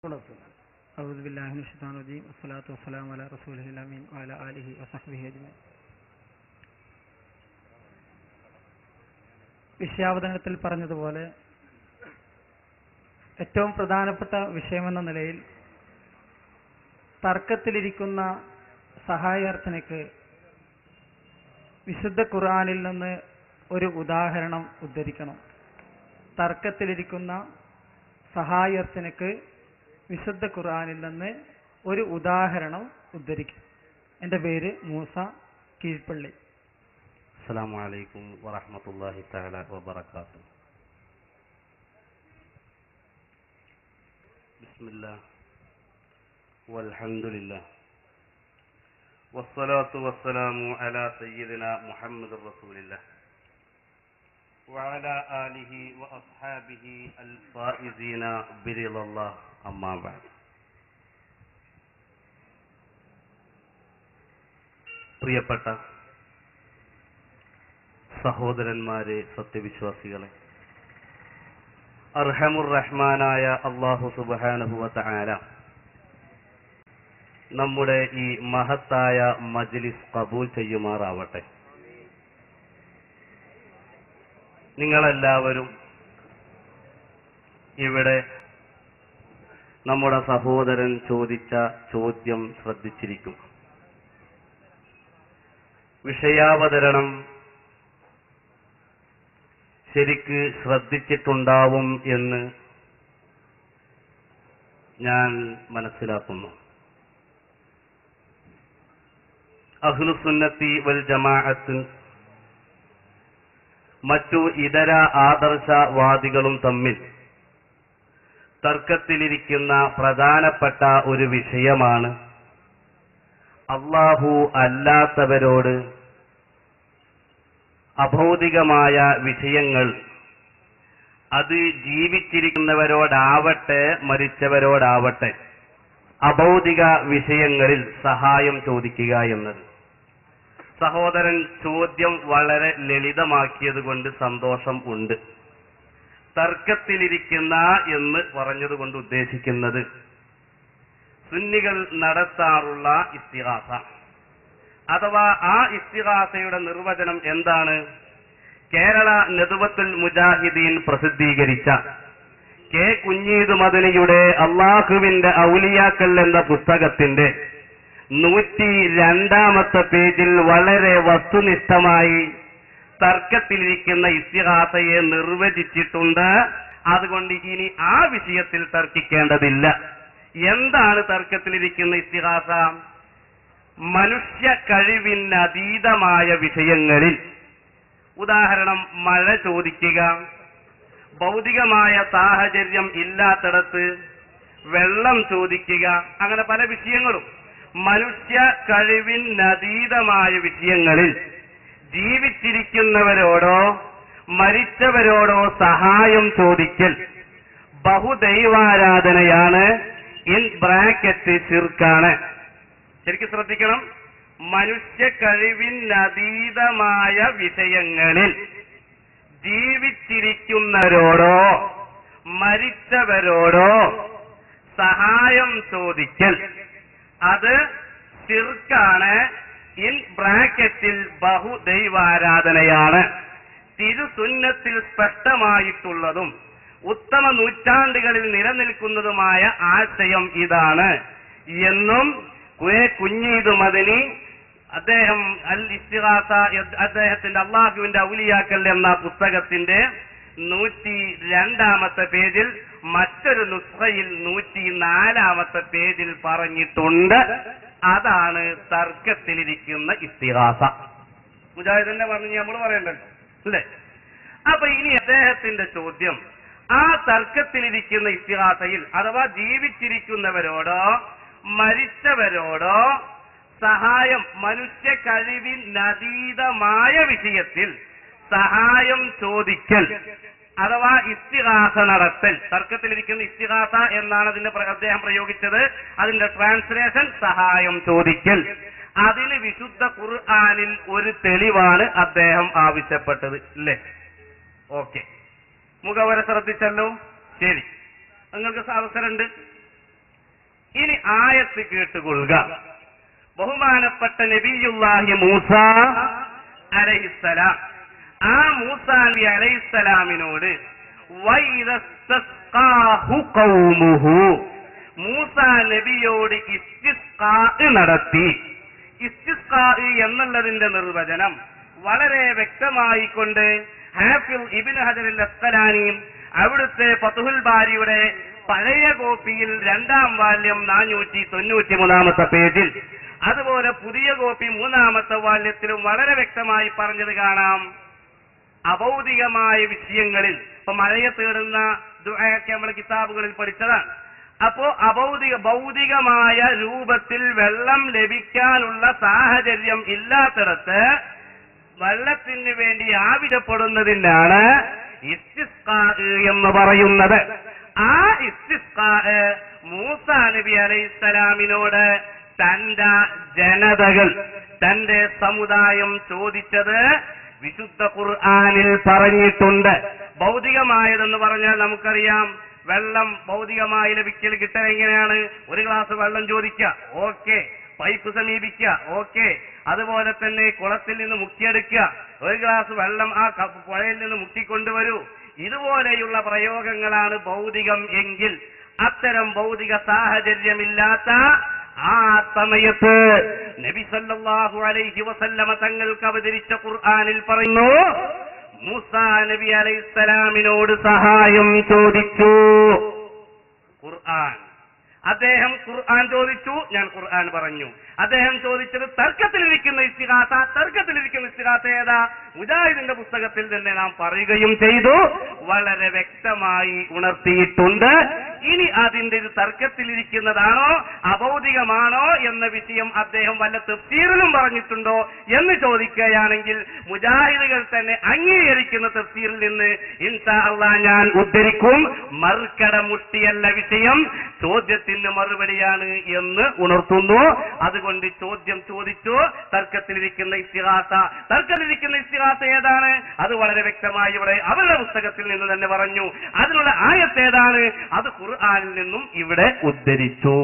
أعوذ بالله من الشيطان الرجيم والصلاة والسلام على رسوله الأمين وعلى آله وصحبه أجمعين. വിഷയാവതരണത്തിൽ പറഞ്ഞതുപോലെ ഏറ്റവും പ്രധാനപ്പെട്ട വിഷയമെന്ന നിലയിൽ തർക്കത്തിലിരിക്കുന്ന സഹായാർത്ഥനയ്ക്ക് വിശുദ്ധ ഖുർആനിൽ നിന്ന് ഒരു ഉദാഹരണം ഉദ്ധരിക്കണം. തർക്കത്തിലിരിക്കുന്ന സഹായാർത്ഥനയ്ക്ക് വിശുദ്ധ ഖുർആനിൽ നിന്ന് ഒരു ഉദാഹരണം ഉദ്ധരിക്കും. എൻ്റെ പേര് മൂസ കീഴ്പള്ളി. അസ്സലാമു അലൈക്കും വറഹ്മത്തുള്ളാഹി തആല വബറകാതുഹു. ബിസ്മില്ലാഹ് വൽഹംദുലില്ലാഹ് വസ്സലാത്തു വസ്സലാമു അലാ സയ്യിദിനാ മുഹമ്മദിർ റസൂലില്ലാഹ് വഅലാ ആലിഹി വഅസ്ഹാബിഹി അൽ-ഫായിസീന ബിറിളല്ലാഹ്. അമ്മാ ബഅദ്. പ്രിയപ്പെട്ട സഹോദരന്മാരെ, സത്യവിശ്വാസികളെ, അർഹമുർ റഹ്മാനായ അല്ലാഹു സുബ്ഹാനഹു വ തആല നമ്മുടെ ഈ മഹത്തായ മജ്ലിസ് ഖബൂൽ ചെയ്യുമാറാവട്ടെ. നിങ്ങളെല്ലാവരും ഇവിടെ നമ്മുടെ സഹോദരൻ ചോദിച്ച ചോദ്യം ശ്രദ്ധിച്ചിരിക്കും. വിഷയാവതരണം ശരിക്ക് ശ്രദ്ധിച്ചിട്ടുണ്ടാവും എന്ന് ഞാൻ മനസ്സിലാക്കുന്നു. അഹ്ലുസുന്നത്തി വൽ ജമാഅത്ത് മറ്റു ഇതര ആദർശവാദികളും തമ്മിൽ തർക്കത്തിലിരിക്കുന്ന പ്രധാനപ്പെട്ട ഒരു വിഷയമാണ് അല്ലാഹു അല്ലാത്തവരോട് അഭൗതികമായ വിഷയങ്ങൾ, അത് ജീവിച്ചിരിക്കുന്നവരോടാവട്ടെ മരിച്ചവരോടാവട്ടെ, അഭൗതിക വിഷയങ്ങളിൽ സഹായം ചോദിക്കുക എന്നത്. സഹോദരൻ ചോദ്യം വളരെ ലളിതമാക്കിയത് കൊണ്ട് സന്തോഷം ഉണ്ട്. തർക്കത്തിലിരിക്കുന്ന എന്ന് പറഞ്ഞതുകൊണ്ട് ഉദ്ദേശിക്കുന്നത് സുന്നികൾ നടത്താറുള്ള ഇസ്തിഗാസ, അഥവാ ആ ഇസ്തിഗാസയുടെ നിർവചനം എന്താണ്? കേരള നദ്വത്തുൽ മുജാഹിദീൻ പ്രസിദ്ധീകരിച്ച കെ കുഞ്ഞീദ് മദനിയുടെ അള്ളാഹുവിന്റെ ഔലിയാക്കൾ എന്ന പുസ്തകത്തിന്റെ 102-ാമത്തെ പേജിൽ വളരെ വസ്തുനിഷ്ഠമായി തർക്കത്തിലിരിക്കുന്ന ഇസ്തിഗാസയെ നിർവചിച്ചിട്ടുണ്ട്. അതുകൊണ്ട് ഇനി ആ വിഷയത്തിൽ തർക്കിക്കേണ്ടതില്ല. എന്താണ് തർക്കത്തിലിരിക്കുന്ന ഇസ്തിഗാസ? മനുഷ്യ കഴിവിനതീതമായ വിഷയങ്ങളിൽ, ഉദാഹരണം മഴ ചോദിക്കുക, ഭൗതികമായ സാഹചര്യം ഇല്ലാത്തിടത്ത് വെള്ളം ചോദിക്കുക, അങ്ങനെ പല വിഷയങ്ങളും മനുഷ്യ കഴിവിനതീതമായ വിഷയങ്ങളിൽ ജീവിച്ചിരിക്കുന്നവരോടോ മരിച്ചവരോടോ സഹായം ചോദിക്കൽ ബഹുദൈവാരാധനയാണ്. In bracket ശിർക്കാണ്. ശരിക്കും ശ്രദ്ധിക്കണം. മനുഷ്യ കഴിവിനതീതമായ വിഷയങ്ങളിൽ ജീവിച്ചിരിക്കുന്നവരോടോ മരിച്ചവരോടോ സഹായം ചോദിക്കൽ അത് ശിർക്കാണ്. ഇൻ ബ്രാക്കറ്റിൽ ബഹുദൈവാരാധനയാണ്. തിരുസുന്നത്തിൽ സ്പഷ്ടമായിട്ടുള്ളതും ഉത്തമ നൂറ്റാണ്ടുകളിൽ നിലനിൽക്കുന്നതുമായ ആശയം ഇതാണ് എന്നും കുഞ്ഞീദ് മദനി അദ്ദേഹം അൽ ഇസ്തിഗാസ അദ്ദേഹത്തിന്റെ അള്ളാഹുവിന്റെ ഔലിയാക്കൾ എന്ന പുസ്തകത്തിന്റെ 102-ാമത്തെ പേജിൽ, മറ്റൊരു നുസ്ഖയിൽ 104-ാമത്തെ പേജിൽ പറഞ്ഞിട്ടുണ്ട്. അതാണ് തർക്കത്തിലിരിക്കുന്ന ഇസ്തിഗാസ. മുജാഹിദ് തന്നെ പറഞ്ഞു, നമ്മൾ പറയണ്ടല്ലോ അല്ലേ? അപ്പൊ ഇനി അദ്ദേഹത്തിന്റെ ചോദ്യം, ആ തർക്കത്തിലിരിക്കുന്ന ഇസ്തിഗാസയിൽ അഥവാ ജീവിച്ചിരിക്കുന്നവരോടോ മരിച്ചവരോടോ സഹായം, മനുഷ്യ കഴിവിനതീതമായ വിഷയത്തിൽ സഹായം ചോദിക്കൽ അഥവാ ഇസ്തിഗാസ നടത്തൽ. തർക്കത്തിലിരിക്കുന്ന ഇസ്തിഗാസ എന്നാണ് അതിന്റെ അദ്ദേഹം പ്രയോഗിച്ചത്. അതിന്റെ ട്രാൻസ്ലേഷൻ സഹായം ചോദിക്കൽ. അതിന് വിശുദ്ധ ഖുർആനിൽ ഒരു തെളിവാണ് അദ്ദേഹം ആവശ്യപ്പെട്ടത്. അല്ലേ? ഓക്കെ, മുഖവര ശ്രദ്ധിച്ചല്ലോ. ശരി, നിങ്ങൾക്ക് അവസരമുണ്ട്. ഇനി ആയത്ത് കേട്ടുകൊള്ളുക. ബഹുമാനപ്പെട്ട നബിയുല്ലാഹി മൂസ അലൈഹിസ്സലാം, ആ മൂസാ നബി അലൈഹിസ്സലാമിനോട് വൈദസ്തസ്ഖാഹു ഖൗമുഹു, മൂസാ നബിയോട് ഇസ്തിസ്ഖാ നടത്തി. ഇസ്തിസ്ഖാ എന്നുള്ളതിന്റെ നിർവചനം വളരെ വ്യക്തമായിക്കൊണ്ട് ഹാഫിദ് ഇബ്നു ഹജർ അസ്ഖലാനിയും അവിടുത്തെ ഫത്ഹുൽ ബാരിയുടെ പഴയ കോപ്പിയിൽ 2-ാം വാല്യം 493-ാമത്തെ പേജിൽ, അതുപോലെ പുതിയ കോപ്പി 3-ാമത്തെ വാല്യത്തിലും വളരെ വ്യക്തമായി പറഞ്ഞത് കാണാം. അഭൗതികമായ വിഷയങ്ങളിൽ, ഇപ്പൊ മഴയെ തേടുന്ന ദുആയൊക്കെ നമ്മൾ കിതാബുകളിൽ പഠിച്ചതാണ്. അപ്പോ ഭൗതികമായ രൂപത്തിൽ വെള്ളം ലഭിക്കാനുള്ള സാഹചര്യം ഇല്ലാത്തിടത്ത് വെള്ളത്തിന് വേണ്ടി ആവശ്യപ്പെടുന്നതിനാണ് ഇസ്തിസ്ഖാ എന്ന് പറയുന്നത്. ആ ഇസ്തിസ്ഖാ മൂസാ നബി അലൈഹിസ്സലാമിനോട് തന്റെ ജനതകൾ, തന്റെ സമുദായം ചോദിച്ചത് വിശുദ്ധ ഖുർആനിൽ പറഞ്ഞിട്ടുണ്ട്. ഭൗതികമായതെന്ന് പറഞ്ഞാൽ നമുക്കറിയാം, വെള്ളം ഭൗതികമായി ലഭിക്കൽ കിട്ടുക എങ്ങനെയാണ്? ഒരു ഗ്ലാസ് വെള്ളം ചോദിക്കുക, ഓക്കെ. പൈപ്പ് സമീപിക്കുക, ഓക്കെ. അതുപോലെ തന്നെ കുളത്തിൽ നിന്ന് മുക്കിയെടുക്കുക, ഒരു ഗ്ലാസ് വെള്ളം ആ പുഴയിൽ നിന്ന് മുക്കിക്കൊണ്ടുവരൂ. ഇതുപോലെയുള്ള പ്രയോഗങ്ങളാണ് ഭൗതികം എങ്കിൽ, അത്തരം ഭൗതിക സാഹചര്യമില്ലാത്ത ആ സമയത്ത് നബി സല്ലല്ലാഹു അലൈഹി വസല്ലമ തങ്ങൾക്ക് അവതരിച്ച ഖുർആനിൽ പറയുന്നു, മൂസാ നബി അലൈഹിസ്സലാമിനോട് സഹായം ചോദിച്ചു. ഖുർആൻ, അദ്ദേഹം ഖുർആൻ ചോദിച്ചു, ഞാൻ ഖുർആൻ പറഞ്ഞു. അദ്ദേഹം ചോദിച്ചത് തർക്കത്തിലിരിക്കുന്ന ഇസ്തിഗാസ. തർക്കത്തിലിരിക്കുന്ന ഇസ്തിഗാസ ഏതാ? മുജാഹിദിന്റെ പുസ്തകത്തിൽ തന്നെ നാം പറയുകയും ചെയ്തു, വളരെ വ്യക്തമായി ഉണർത്തിയിട്ടുണ്ട്. ഇനി അതിന്റെ ഇത് തർക്കത്തിലിരിക്കുന്നതാണോ അഭൗതികമാണോ എന്ന വിഷയം അദ്ദേഹം വല്ല തഫ്സീറിലും പറഞ്ഞിട്ടുണ്ടോ എന്ന് ചോദിക്കുകയാണെങ്കിൽ, മുജാഹിദുകൾ തന്നെ അംഗീകരിക്കുന്ന തഫ്സീറിൽ നിന്ന് ഇൻഷാ അല്ലാഹ് ഞാൻ ഉദ്ധരിക്കും. മർക്കട മുട്ടിയല്ല വിഷയം, ചോദ്യത്തിന് മറുപടിയാണ് എന്ന് ഉണർത്തുന്നു. അതുകൊണ്ട് ചോദ്യം ചോദിച്ചു, തർക്കത്തിലിരിക്കുന്ന ഇസ്തിഗാസ. തർക്കത്തിലിരിക്കുന്ന ഇസ്തിഗാസ ഏതാണ്? അത് വളരെ വ്യക്തമായി ഇവിടെ അവരുടെ പുസ്തകത്തിൽ നിന്ന് തന്നെ പറഞ്ഞു. അതിനുള്ള ആയത്ത് ഏതാണ്? അത് ഖുർആനിൽ നിന്നും ഇവിടെ ഉദ്ധരിച്ചു.